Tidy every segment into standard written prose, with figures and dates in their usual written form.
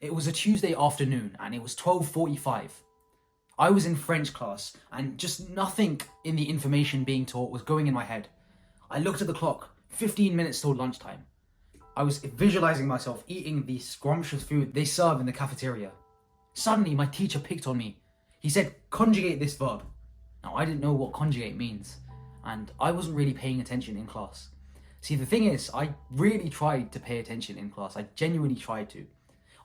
It was a Tuesday afternoon and it was 12:45. I was in French class and just nothing in the information being taught was going in my head. I looked at the clock, 15 minutes till lunchtime. I was visualizing myself eating the scrumptious food they serve in the cafeteria. Suddenly, my teacher picked on me. He said, conjugate this verb. Now, I didn't know what conjugate means, and I wasn't really paying attention in class. See, the thing is, I really tried to pay attention in class. I genuinely tried to.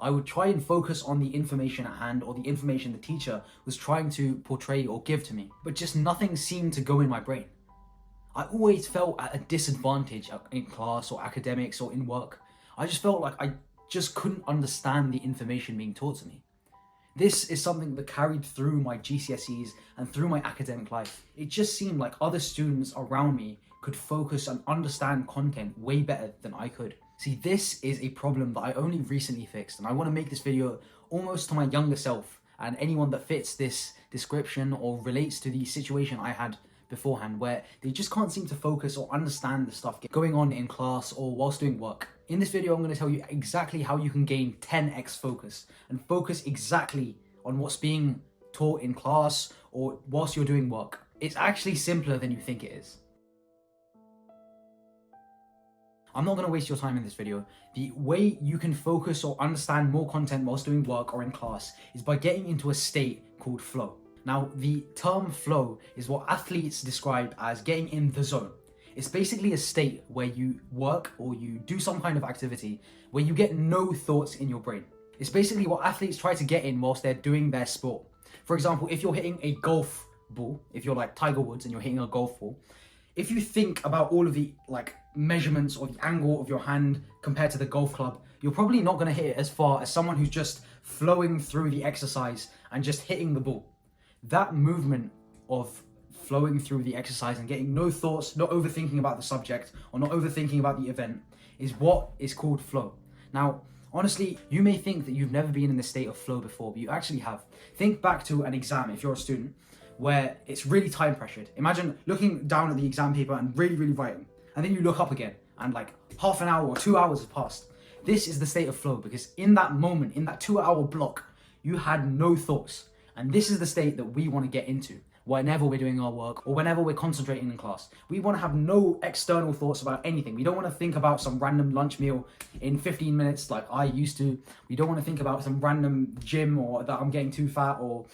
I would try and focus on the information at hand or the information the teacher was trying to portray or give to me, but just nothing seemed to go in my brain. I always felt at a disadvantage in class or academics or in work. I just felt like I just couldn't understand the information being taught to me. This is something that carried through my GCSEs and through my academic life. It just seemed like other students around me could focus and understand content way better than I could. See, this is a problem that I only recently fixed, and I want to make this video almost to my younger self and anyone that fits this description or relates to the situation I had beforehand, where they just can't seem to focus or understand the stuff going on in class or whilst doing work. In this video, I'm going to tell you exactly how you can gain 10x focus and focus exactly on what's being taught in class or whilst you're doing work. It's actually simpler than you think it is. I'm not going to waste your time in this video. The way you can focus or understand more content whilst doing work or in class is by getting into a state called flow. Now, the term flow is what athletes describe as getting in the zone. It's basically a state where you work or you do some kind of activity where you get no thoughts in your brain. It's basically what athletes try to get in whilst they're doing their sport. For example, if you're hitting a golf ball, if you're like Tiger Woods and you're hitting a golf ball, if you think about all of the measurements or the angle of your hand compared to the golf club, you're probably not going to hit it as far as someone who's just flowing through the exercise and just hitting the ball. That movement of flowing through the exercise and getting no thoughts, not overthinking about the subject or not overthinking about the event is what is called flow. Now, honestly, you may think that you've never been in this state of flow before, but you actually have. Think back to an exam if you're a student where it's really time pressured. Imagine looking down at the exam paper and really writing, and then you look up again and like half an hour or 2 hours have passed. This is the state of flow, because in that moment, in that 2-hour block, you had no thoughts. And this is the state that we want to get into whenever we're doing our work or whenever we're concentrating in class. We want to have no external thoughts about anything. We don't want to think about some random lunch meal in 15 minutes like I used to. We don't want to think about some random gym or that I'm getting too fat or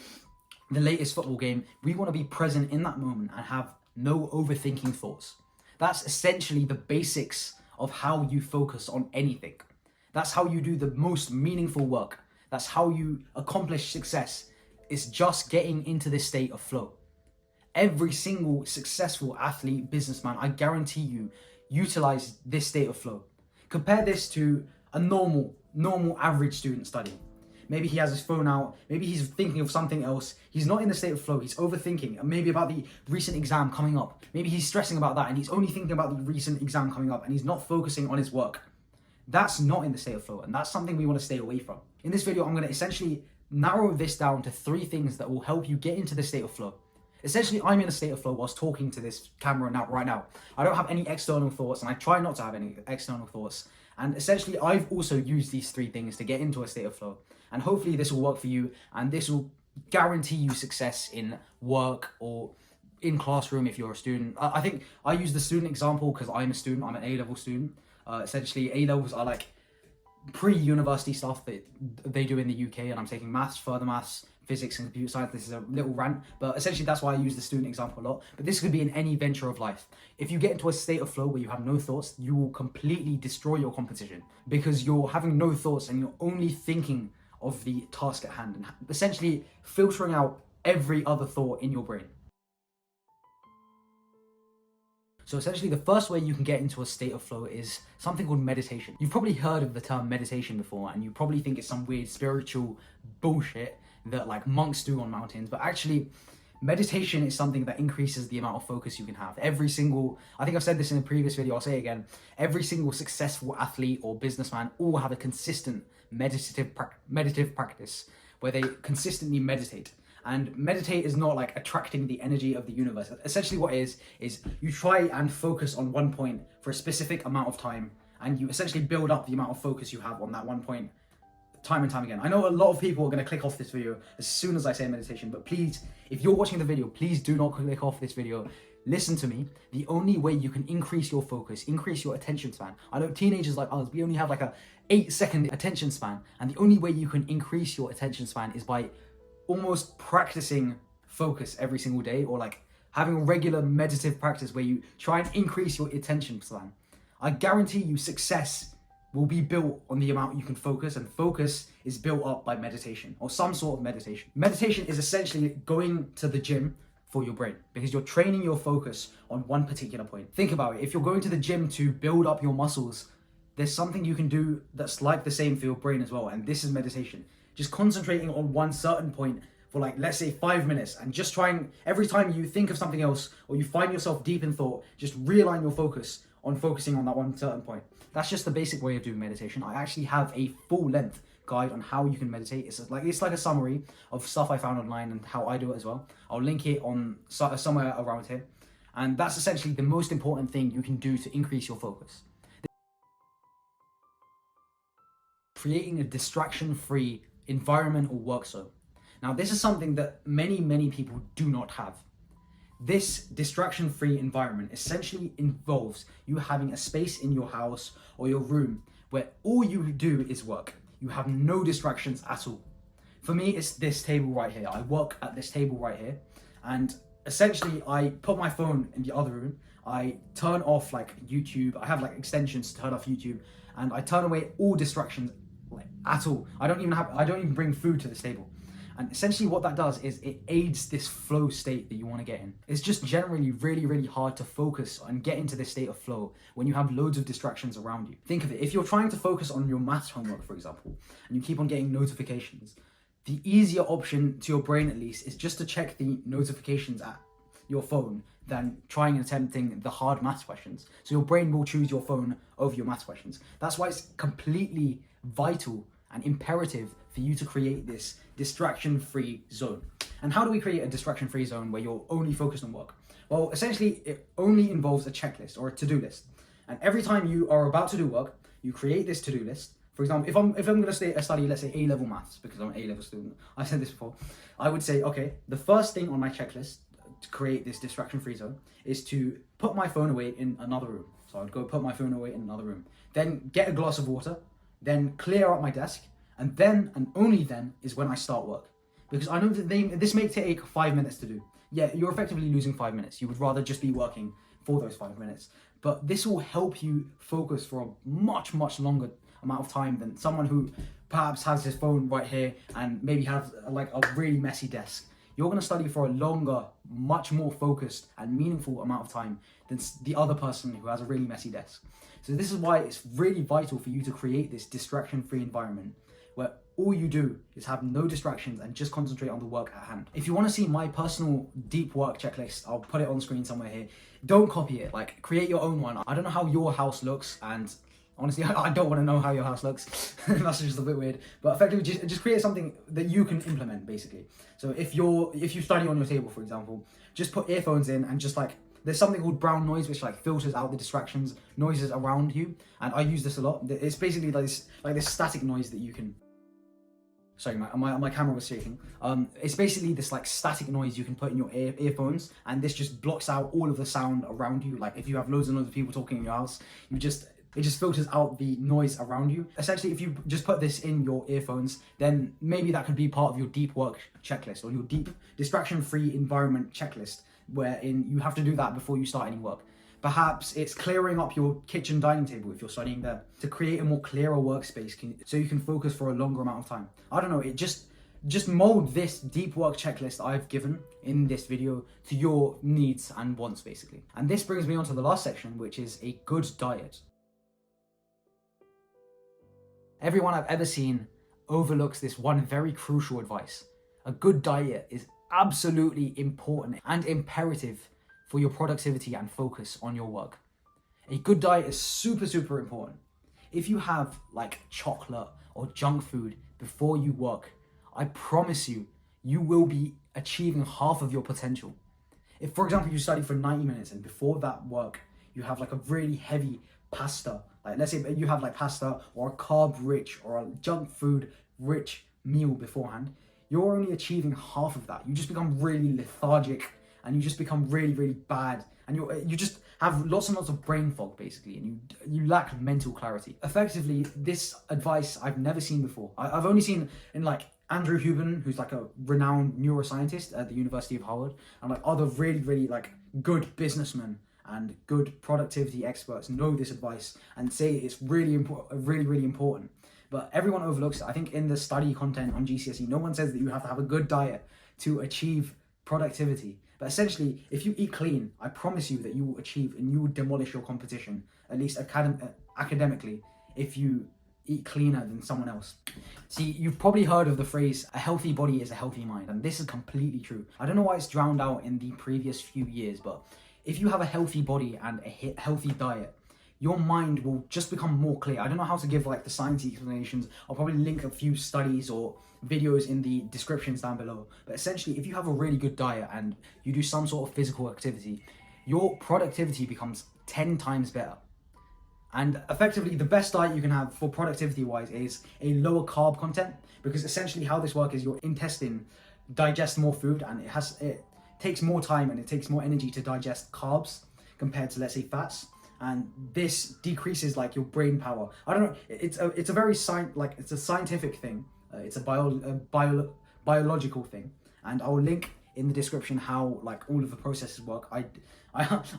the latest football game. We want to be present in that moment and have no overthinking thoughts. That's essentially the basics of how you focus on anything. That's how you do the most meaningful work. That's how you accomplish success. It's just getting into this state of flow. Every single successful athlete, businessman, I guarantee you, utilize this state of flow. Compare this to a normal average student studying. Maybe he has his phone out, maybe he's thinking of something else. He's not in the state of flow, he's overthinking, maybe about the recent exam coming up. Maybe he's stressing about that and he's only thinking about the recent exam coming up and he's not focusing on his work. That's not in the state of flow, and that's something we want to stay away from. In this video, I'm going to essentially narrow this down to 3 things that will help you get into the state of flow. Essentially, I'm in a state of flow whilst talking to this camera right now. I don't have any external thoughts, and I try not to have any external thoughts. And essentially, I've also used these 3 things to get into a state of flow. And hopefully this will work for you, and this will guarantee you success in work or in classroom if you're a student. I think I use the student example because I'm a student, I'm an A-level student. Essentially, A-levels are like pre-university stuff that they do in the UK, and I'm taking maths, further maths, physics and computer science. This is a little rant, but essentially that's why I use the student example a lot. But this could be in any venture of life. If you get into a state of flow where you have no thoughts, you will completely destroy your competition because you're having no thoughts and you're only thinking of the task at hand and essentially filtering out every other thought in your brain. So essentially, the first way you can get into a state of flow is something called meditation. You've probably heard of the term meditation before, and you probably think it's some weird spiritual bullshit that like monks do on mountains, but actually, meditation is something that increases the amount of focus you can have. I think I've said this in a previous video, I'll say it again, every single successful athlete or businessman all have a consistent meditative practice where they consistently meditate. And meditate is not like attracting the energy of the universe. Essentially what it is you try and focus on one point for a specific amount of time, and you essentially build up the amount of focus you have on that one point time and time again. I know a lot of people are going to click off this video as soon as I say meditation, but please, if you're watching the video, please do not click off this video. Listen to me. The only way you can increase your focus, increase your attention span. I know teenagers like us, we only have like a 8-second attention span. And the only way you can increase your attention span is by almost practicing focus every single day, or like having a regular meditative practice where you try and increase your attention span. I guarantee you success will be built on the amount you can focus, and focus is built up by meditation or some sort of meditation. Meditation is essentially going to the gym for your brain, because you're training your focus on one particular point. Think about it. If you're going to the gym to build up your muscles, there's something you can do that's like the same for your brain as well, and this is meditation. Just concentrating on one certain point for like, let's say 5 minutes, and just trying, every time you think of something else or you find yourself deep in thought, just realign your focus on focusing on that one certain point. That's just the basic way of doing meditation. I actually have a full length guide on how you can meditate. It's like a summary of stuff I found online and how I do it as well. I'll link it on somewhere around here. And that's essentially the most important thing you can do to increase your focus. Creating a distraction-free environment or work zone. Now, this is something that many people do not have. This distraction-free environment essentially involves you having a space in your house or your room where all you do is work. You have no distractions at all. For me, it's this table right here. I work at this table right here, and essentially I put my phone in the other room. I turn off like YouTube. I have like extensions to turn off YouTube, and I turn away all distractions like at all. I don't even bring food to this table. And essentially what that does is it aids this flow state that you want to get in. It's just generally really hard to focus and get into this state of flow when you have loads of distractions around you. Think of it, if you're trying to focus on your maths homework, for example, and you keep on getting notifications, the easier option to your brain at least is just to check the notifications at your phone than trying and attempting the hard maths questions. So your brain will choose your phone over your maths questions. That's why it's completely vital and imperative for you to create this distraction-free zone. And how do we create a distraction-free zone where you're only focused on work? Well, essentially, it only involves a checklist or a to-do list. And every time you are about to do work, you create this to-do list. For example, if I'm going to study, let's say A-level maths, because I'm an A-level student, I said this before, I would say, okay, the first thing on my checklist to create this distraction-free zone is to put my phone away in another room. So I'd go put my phone away in another room. Then get a glass of water, then clear up my desk, and then and only then is when I start work. Because I know that this may take 5 minutes to do. Yeah, you're effectively losing 5 minutes. You would rather just be working for those 5 minutes. But this will help you focus for a much longer amount of time than someone who perhaps has his phone right here and maybe has like a really messy desk. You're going to study for a longer, much more focused and meaningful amount of time than the other person who has a really messy desk. So this is why it's really vital for you to create this distraction-free environment where all you do is have no distractions and just concentrate on the work at hand. If you want to see my personal deep work checklist, I'll put it on screen somewhere here. Don't copy it, like create your own one. I don't know how your house looks, and honestly, I don't want to know how your house looks. That's just a bit weird. But effectively, just create something that you can implement, basically. So if you study on your table, for example, just put earphones in and just like, there's something called brown noise, which like filters out the distractions, noises around you. And I use this a lot. It's basically like this static noise that you can... Sorry, my camera was shaking. It's basically this like static noise you can put in your earphones, and this just blocks out all of the sound around you. Like if you have loads and loads of people talking in your house, it just filters out the noise around you. Essentially, if you just put this in your earphones, then maybe that could be part of your deep work checklist or your deep distraction-free environment checklist, wherein you have to do that before you start any work. Perhaps it's clearing up your kitchen dining table if you're studying there to create a more clearer workspace so you can focus for a longer amount of time. I don't know, it just mold this deep work checklist I've given in this video to your needs and wants, basically. And this brings me on to the last section, which is a good diet. Everyone I've ever seen overlooks this one very crucial advice. A good diet is absolutely important and imperative for your productivity and focus on your work. A good diet is super important. If you have like chocolate or junk food before you work, I promise you, you will be achieving half of your potential. If, for example, you study for 90 minutes and before that work, you have like a really heavy pasta, like let's say you have like pasta or a carb rich or a junk food rich meal beforehand, you're only achieving half of that. You just become really lethargic, and you just become really, really bad, and you just have lots and lots of brain fog basically, and you lack mental clarity. Effectively, this advice I've never seen before. I've only seen in like Andrew Huberman, who's like a renowned neuroscientist at the University of Harvard, and like other really, really like good businessmen and good productivity experts know this advice and say it's really important, really, really important. But everyone overlooks it. I think in the study content on GCSE, no one says that you have to have a good diet to achieve productivity. But essentially, if you eat clean, I promise you that you will achieve and you will demolish your competition, at least academically, if you eat cleaner than someone else. See, you've probably heard of the phrase, a healthy body is a healthy mind, and this is completely true. I don't know why it's drowned out in the previous few years, but if you have a healthy body and a healthy diet, your mind will just become more clear. I don't know how to give like the sciencey explanations. I'll probably link a few studies or videos in the descriptions down below. But essentially, if you have a really good diet and you do some sort of physical activity, your productivity becomes 10 times better. And effectively, the best diet you can have for productivity wise is a lower carb content, because essentially how this works is your intestine digests more food, and it takes more time and it takes more energy to digest carbs compared to, let's say, fats. And this decreases like your brain power. I don't know. It's a very it's a scientific thing. It's a biological thing, and I will link in the description how like all of the processes work. I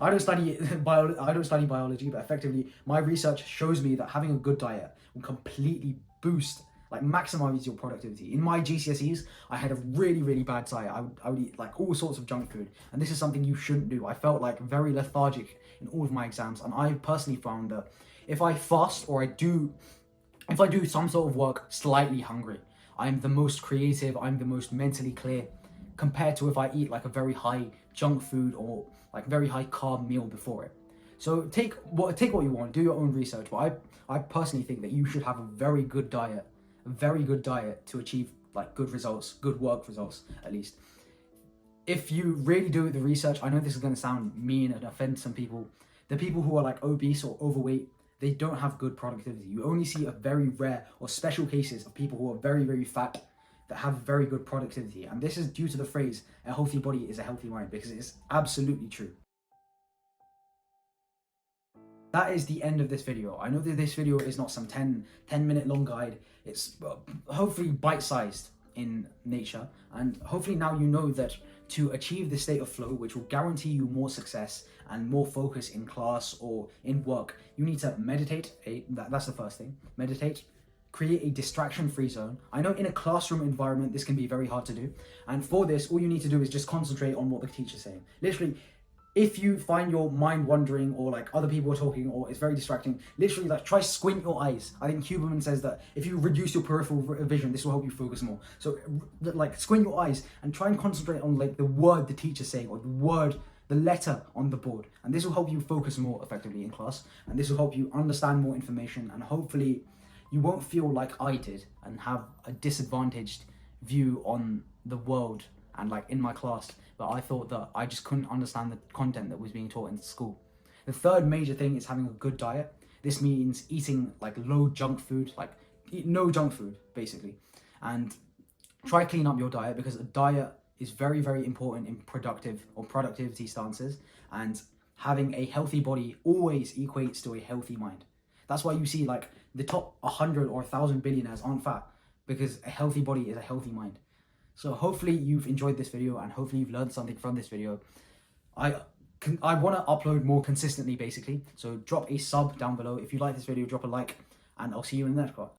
don't study I don't study biology, but effectively my research shows me that having a good diet will completely boost, like maximize your productivity. In my GCSEs, I had a really, really bad diet. I would eat like all sorts of junk food, and this is something you shouldn't do. I felt like very lethargic in all of my exams, and I personally found that if I fast or if I do some sort of work slightly hungry, I'm the most creative, I'm the most mentally clear, compared to if I eat like a very high junk food or like very high carb meal before it. So take what you want, do your own research, but I personally think that you should have a very good diet to achieve like good results, good work results at least. If you really do the research, I know this is going to sound mean and offend some people. The people who are like obese or overweight, they don't have good productivity. You only see a very rare or special cases of people who are very, very fat that have very good productivity. And this is due to the phrase, a healthy body is a healthy mind, because it is absolutely true. That is the end of this video. I know that this video is not some 10 minute long guide. It's hopefully bite-sized in nature, and hopefully now you know that to achieve this state of flow, which will guarantee you more success and more focus in class or in work, you need to meditate. That's the first thing. Meditate. Create a distraction-free zone. I know in a classroom environment this can be very hard to do, and for this all you need to do is just concentrate on what the teacher's saying. Literally, if you find your mind wandering or like other people are talking or it's very distracting, literally like try squint your eyes. I think Huberman says that if you reduce your peripheral vision, this will help you focus more. So like squint your eyes and try and concentrate on like the word the teacher's saying, or the letter on the board. And this will help you focus more effectively in class. And this will help you understand more information, and hopefully you won't feel like I did and have a disadvantaged view on the world and like in my class, but I thought that I just couldn't understand the content that was being taught in school. The third major thing is having a good diet. This means eating like low junk food, like eat no junk food basically, and try clean up your diet, because a diet is very, very important in productivity stances, and having a healthy body always equates to a healthy mind. That's why you see like the top 100 or 1,000 billionaires aren't fat, because a healthy body is a healthy mind. So hopefully you've enjoyed this video, and hopefully you've learned something from this video. I want to upload more consistently basically, so drop a sub down below. If you like this video, drop a like, and I'll see you in the next one.